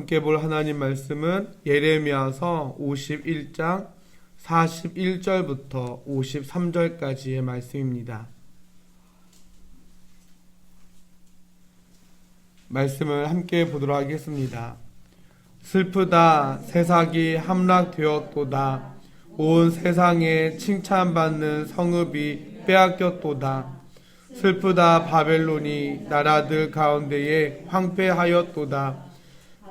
함께 볼 하나님 말씀은 예레미야서 51장 41절부터 53절까지의 말씀입니다. 말씀을 함께 보도록 하겠습니다. 슬프다, 세상이 함락되었도다. 온 세상에 칭찬받는 성읍이 빼앗겼도다. 슬프다, 바벨론이 나라들 가운데에 황폐하였도다.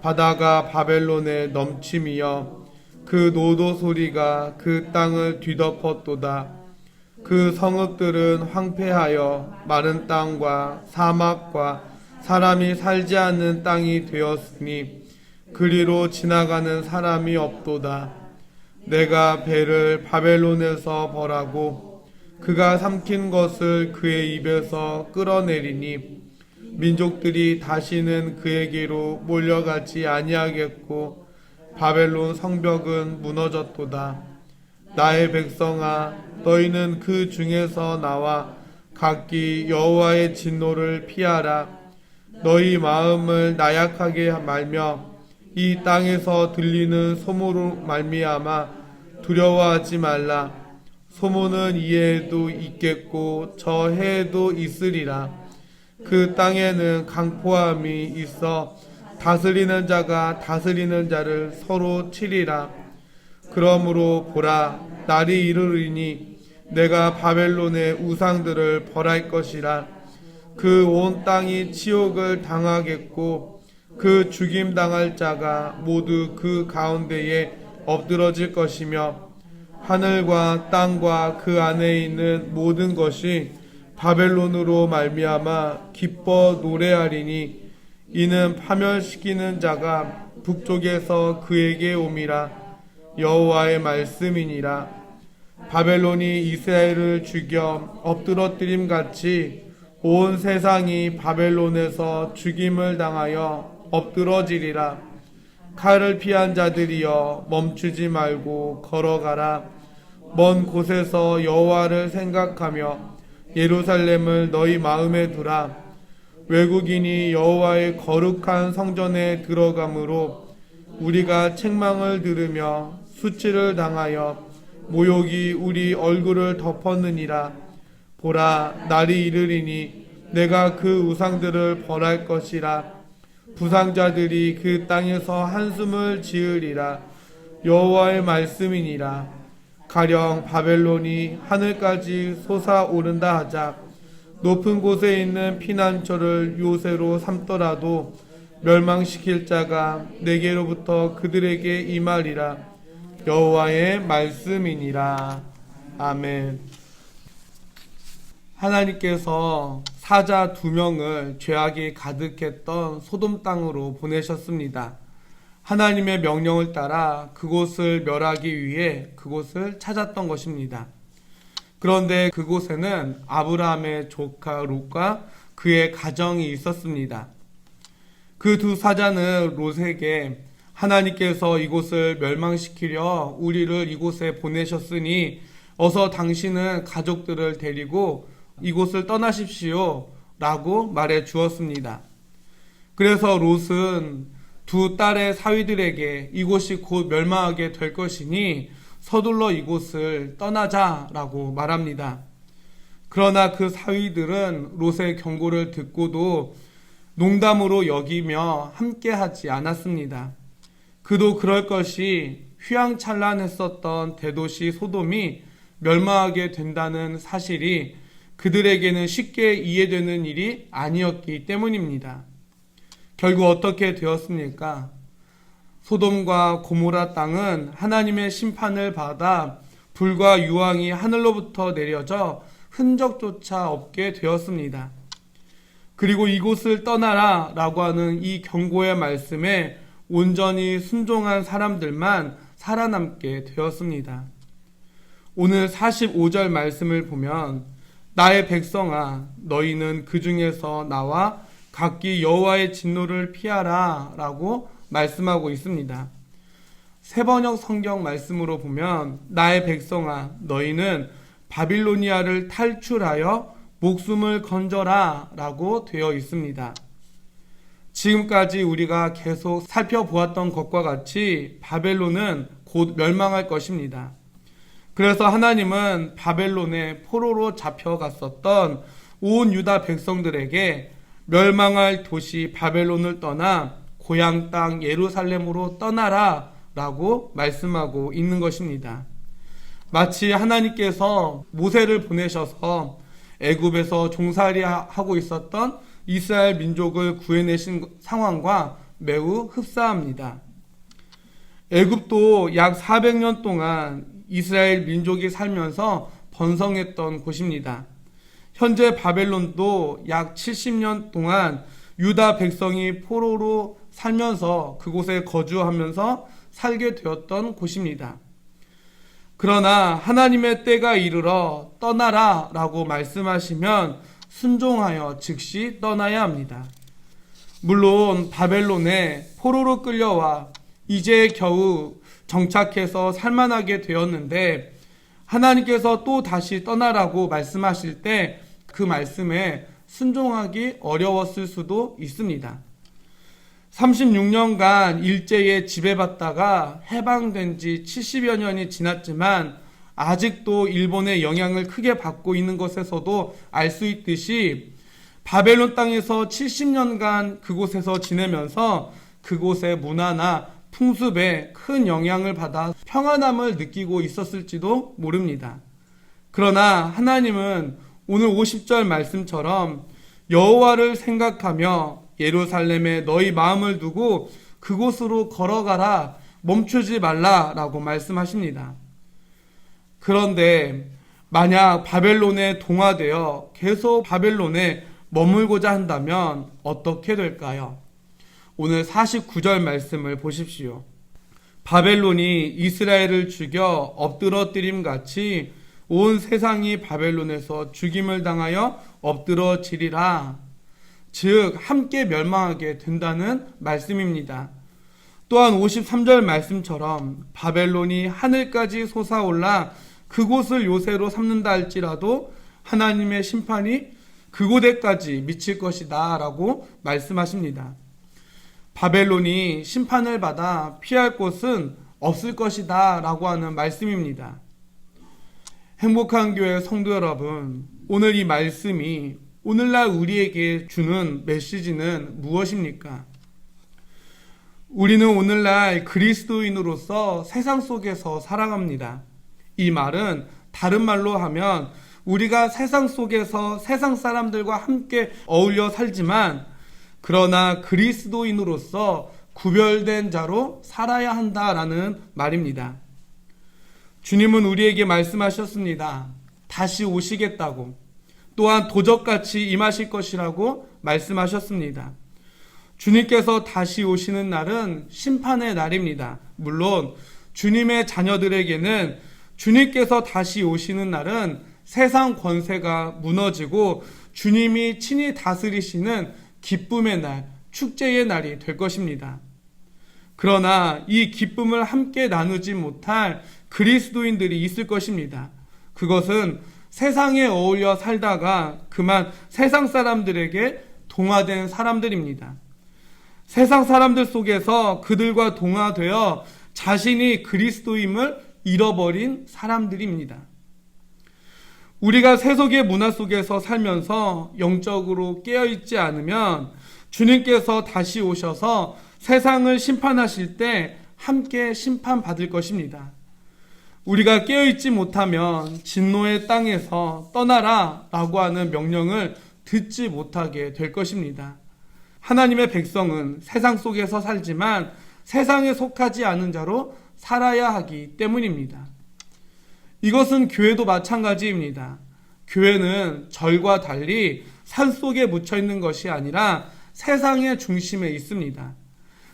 바다가 바벨론에 넘침이여 그 노도 소리가 그 땅을 뒤덮었도다. 그 성읍들은 황폐하여 마른 땅과 사막과 사람이 살지 않는 땅이 되었으니 그리로 지나가는 사람이 없도다. 내가 배를 바벨론에서 벌하고 그가 삼킨 것을 그의 입에서 끌어내리니 민족들이 다시는 그에게로 몰려가지 아니하겠고 바벨론 성벽은 무너졌도다. 나의 백성아, 너희는 그 중에서 나와 각기 여호와의 진노를 피하라. 너희 마음을 나약하게 말며 이 땅에서 들리는 소문으로 말미암아 두려워하지 말라. 소문은 이 해에도 있겠고 저 해에도 있으리라. 그 땅에는 강포함이 있어 다스리는 자가 다스리는 자를 서로 치리라. 그러므로 보라, 날이 이르리니 내가 바벨론의 우상들을 벌할 것이라. 그 온 땅이 치욕을 당하겠고 그 죽임 당할 자가 모두 그 가운데에 엎드러질 것이며 하늘과 땅과 그 안에 있는 모든 것이 바벨론으로 말미암아 기뻐 노래하리니 이는 파멸시키는 자가 북쪽에서 그에게 옴이라. 여호와의 말씀이니라. 바벨론이 이스라엘을 죽여 엎드러뜨림 같이 온 세상이 바벨론에서 죽임을 당하여 엎드러지리라. 칼을 피한 자들이여 멈추지 말고 걸어가라. 먼 곳에서 여호와를 생각하며 예루살렘을 너희 마음에 두라. 외국인이 여호와의 거룩한 성전에 들어가므로 우리가 책망을 들으며 수치를 당하여 모욕이 우리 얼굴을 덮었느니라. 보라, 날이 이르리니 내가 그 우상들을 벌할 것이라. 부상자들이 그 땅에서 한숨을 지으리라. 여호와의 말씀이니라. 가령 바벨론이 하늘까지 솟아오른다 하자. 높은 곳에 있는 피난처를 요새로 삼더라도 멸망시킬 자가 내게로부터 그들에게 임하리라. 여호와의 말씀이니라. 아멘. 하나님께서 사자 2명을 죄악이 가득했던 소돔 땅으로 보내셨습니다. 하나님의 명령을 따라 그곳을 멸하기 위해 그곳을 찾았던 것입니다. 그런데 그곳에는 아브라함의 조카 롯과 그의 가정이 있었습니다. 그 두 사자는 롯에게 하나님께서 이곳을 멸망시키려 우리를 이곳에 보내셨으니 어서 당신은 가족들을 데리고 이곳을 떠나십시오 라고 말해 주었습니다. 그래서 롯은 두 딸의 사위들에게 이곳이 곧 멸망하게 될 것이니 서둘러 이곳을 떠나자 라고 말합니다. 그러나 그 사위들은 롯의 경고를 듣고도 농담으로 여기며 함께하지 않았습니다. 그도 그럴 것이 휘황찬란했었던 대도시 소돔이 멸망하게 된다는 사실이 그들에게는 쉽게 이해되는 일이 아니었기 때문입니다. 결국 어떻게 되었습니까? 소돔과 고모라 땅은 하나님의 심판을 받아 불과 유황이 하늘로부터 내려져 흔적조차 없게 되었습니다. 그리고 이곳을 떠나라 라고 하는 이 경고의 말씀에 온전히 순종한 사람들만 살아남게 되었습니다. 오늘 45절 말씀을 보면 나의 백성아, 너희는 그 중에서 나와 각기 여호와의 진노를 피하라 라고 말씀하고 있습니다. 세번역 성경 말씀으로 보면 나의 백성아, 너희는 바빌로니아를 탈출하여 목숨을 건져라 라고 되어 있습니다. 지금까지 우리가 계속 살펴보았던 것과 같이 바벨론은 곧 멸망할 것입니다. 그래서 하나님은 바벨론의 포로로 잡혀갔었던 온 유다 백성들에게 멸망할 도시 바벨론을 떠나 고향 땅 예루살렘으로 떠나라 라고 말씀하고 있는 것입니다. 마치 하나님께서 모세를 보내셔서 애굽에서 종살이하고 있었던 이스라엘 민족을 구해내신 상황과 매우 흡사합니다. 애굽도 약 400년 동안 이스라엘 민족이 살면서 번성했던 곳입니다. 현재 바벨론도 약 70년 동안 유다 백성이 포로로 살면서 그곳에 거주하면서 살게 되었던 곳입니다. 그러나 하나님의 때가 이르러 떠나라 라고 말씀하시면 순종하여 즉시 떠나야 합니다. 물론 바벨론에 포로로 끌려와 이제 겨우 정착해서 살만하게 되었는데 하나님께서 또 다시 떠나라고 말씀하실 때 그 말씀에 순종하기 어려웠을 수도 있습니다. 36년간 일제에 지배받다가 해방된 지 70여 년이 지났지만 아직도 일본의 영향을 크게 받고 있는 것에서도 알 수 있듯이 바벨론 땅에서 70년간 그곳에서 지내면서 그곳의 문화나 풍습에 큰 영향을 받아 평안함을 느끼고 있었을지도 모릅니다. 그러나 하나님은 오늘 50절 말씀처럼 여호와를 생각하며 예루살렘에 너희 마음을 두고 그곳으로 걸어가라 멈추지 말라라고 말씀하십니다. 그런데 만약 바벨론에 동화되어 계속 바벨론에 머물고자 한다면 어떻게 될까요? 오늘 49절 말씀을 보십시오. 바벨론이 이스라엘을 죽여 엎드러뜨림 같이 온 세상이 바벨론에서 죽임을 당하여 엎드러지리라. 즉 함께 멸망하게 된다는 말씀입니다. 또한 53절 말씀처럼 바벨론이 하늘까지 솟아올라 그곳을 요새로 삼는다 할지라도 하나님의 심판이 그곳에까지 미칠 것이다 라고 말씀하십니다. 바벨론이 심판을 받아 피할 곳은 없을 것이다 라고 하는 말씀입니다. 행복한 교회 성도 여러분, 오늘 이 말씀이 오늘날 우리에게 주는 메시지는 무엇입니까? 우리는 오늘날 그리스도인으로서 세상 속에서 살아갑니다. 이 말은 다른 말로 하면 우리가 세상 속에서 세상 사람들과 함께 어울려 살지만 그러나 그리스도인으로서 구별된 자로 살아야 한다라는 말입니다. 주님은 우리에게 말씀하셨습니다. 다시 오시겠다고, 또한 도적같이 임하실 것이라고 말씀하셨습니다. 주님께서 다시 오시는 날은 심판의 날입니다. 물론 주님의 자녀들에게는 주님께서 다시 오시는 날은 세상 권세가 무너지고 주님이 친히 다스리시는 기쁨의 날, 축제의 날이 될 것입니다. 그러나 이 기쁨을 함께 나누지 못할 그리스도인들이 있을 것입니다. 그것은 세상에 어울려 살다가 그만 세상 사람들에게 동화된 사람들입니다. 세상 사람들 속에서 그들과 동화되어 자신이 그리스도임을 잃어버린 사람들입니다. 우리가 세속의 문화 속에서 살면서 영적으로 깨어있지 않으면 주님께서 다시 오셔서 세상을 심판하실 때 함께 심판받을 것입니다. 우리가 깨어있지 못하면 진노의 땅에서 떠나라 라고 하는 명령을 듣지 못하게 될 것입니다. 하나님의 백성은 세상 속에서 살지만 세상에 속하지 않은 자로 살아야 하기 때문입니다. 이것은 교회도 마찬가지입니다. 교회는 절과 달리 산속에 묻혀 있는 것이 아니라 세상의 중심에 있습니다.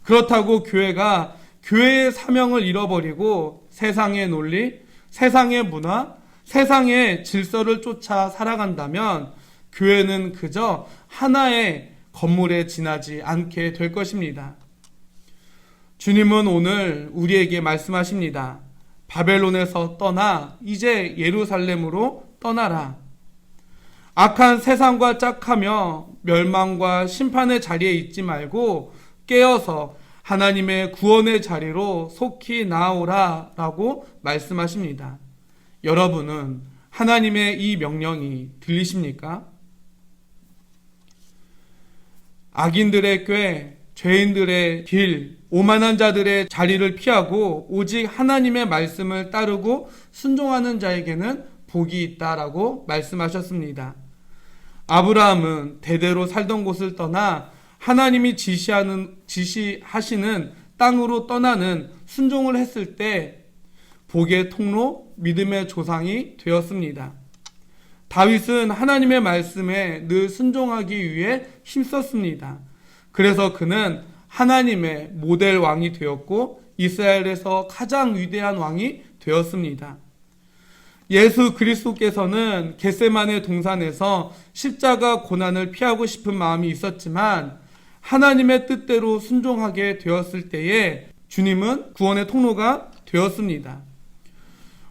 그렇다고 교회가 교회의 사명을 잃어버리고 세상의 논리, 세상의 문화, 세상의 질서를 쫓아 살아간다면 교회는 그저 하나의 건물에 지나지 않게 될 것입니다. 주님은 오늘 우리에게 말씀하십니다. 바벨론에서 떠나 이제 예루살렘으로 떠나라. 악한 세상과 짝하며 멸망과 심판의 자리에 있지 말고 깨어서 하나님의 구원의 자리로 속히 나아오라 라고 말씀하십니다. 여러분은 하나님의 이 명령이 들리십니까? 악인들의 꾀, 죄인들의 길, 오만한 자들의 자리를 피하고 오직 하나님의 말씀을 따르고 순종하는 자에게는 복이 있다라고 말씀하셨습니다. 아브라함은 대대로 살던 곳을 떠나 하나님이 지시하시는 땅으로 떠나는 순종을 했을 때 복의 통로, 믿음의 조상이 되었습니다. 다윗은 하나님의 말씀에 늘 순종하기 위해 힘썼습니다. 그래서 그는 하나님의 모델 왕이 되었고 이스라엘에서 가장 위대한 왕이 되었습니다. 예수 그리스도께서는 겟세마네 동산에서 십자가 고난을 피하고 싶은 마음이 있었지만 하나님의 뜻대로 순종하게 되었을 때에 주님은 구원의 통로가 되었습니다.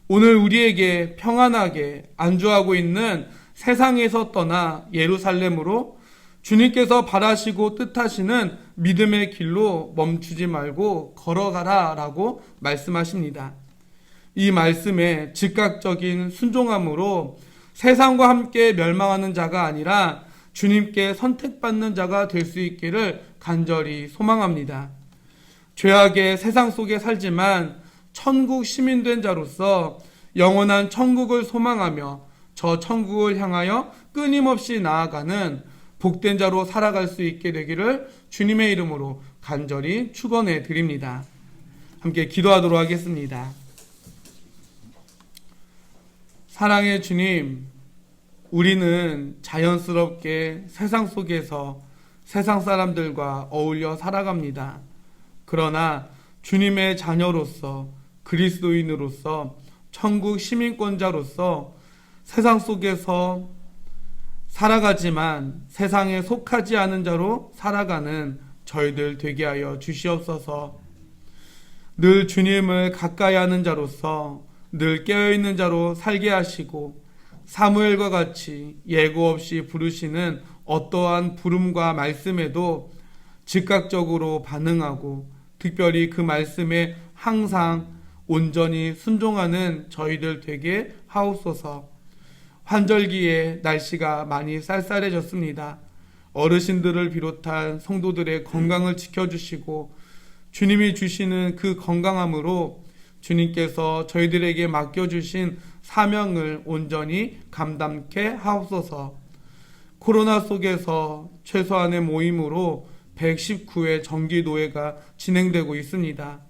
오늘 우리에게 평안하게 안주하고 있는 세상에서 떠나 예루살렘으로 주님께서 바라시고 뜻하시는 믿음의 길로 멈추지 말고 걸어가라 라고 말씀하십니다. 이 말씀에 즉각적인 순종함으로 세상과 함께 멸망하는 자가 아니라 주님께 선택받는 자가 될 수 있기를 간절히 소망합니다. 죄악의 세상 속에 살지만 천국 시민 된 자로서 영원한 천국을 소망하며 저 천국을 향하여 끊임없이 나아가는 복된 자로 살아갈 수 있게 되기를 주님의 이름으로 간절히 축원해 드립니다. 함께 기도하도록 하겠습니다. 사랑의 주님, 우리는 자연스럽게 세상 속에서 세상 사람들과 어울려 살아갑니다. 그러나 주님의 자녀로서 그리스도인으로서 천국 시민권자로서 세상 속에서 살아가지만 세상에 속하지 않은 자로 살아가는 저희들 되게 하여 주시옵소서. 늘 주님을 가까이 하는 자로서 늘 깨어있는 자로 살게 하시고 사무엘과 같이 예고 없이 부르시는 어떠한 부름과 말씀에도 즉각적으로 반응하고 특별히 그 말씀에 항상 온전히 순종하는 저희들 되게 하옵소서. 환절기에 날씨가 많이 쌀쌀해졌습니다. 어르신들을 비롯한 성도들의 건강을 지켜주시고 주님이 주시는 그 건강함으로 주님께서 저희들에게 맡겨주신 사명을 온전히 감당케 하옵소서. 코로나 속에서 최소한의 모임으로 119회 정기노회가 진행되고 있습니다.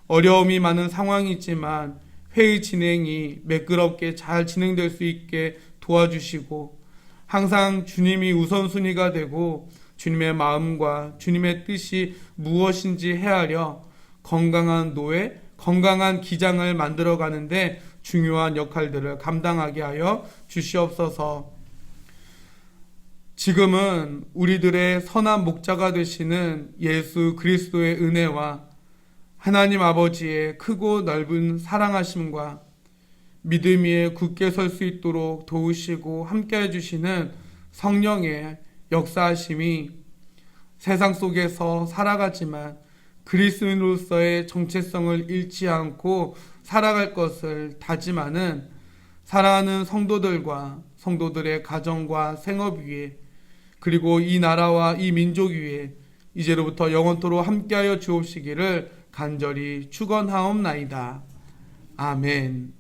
어려움이 많은 상황이지만 회의 진행이 매끄럽게 잘 진행될 수 있게 도와주시고 항상 주님이 우선순위가 되고 주님의 마음과 주님의 뜻이 무엇인지 헤아려 건강한 노회, 건강한 기장을 만들어가는데 중요한 역할들을 감당하게 하여 주시옵소서. 지금은 우리들의 선한 목자가 되시는 예수 그리스도의 은혜와 하나님 아버지의 크고 넓은 사랑하심과 믿음 위에 굳게 설 수 있도록 도우시고 함께해 주시는 성령의 역사하심이 세상 속에서 살아가지만 그리스도인으로서의 정체성을 잃지 않고 살아갈 것을 다짐하는 사랑하는 성도들과 성도들의 가정과 생업 위에 그리고 이 나라와 이 민족 위에 이제로부터 영원토록 함께하여 주옵시기를 간절히 축원하옵나이다. 아멘.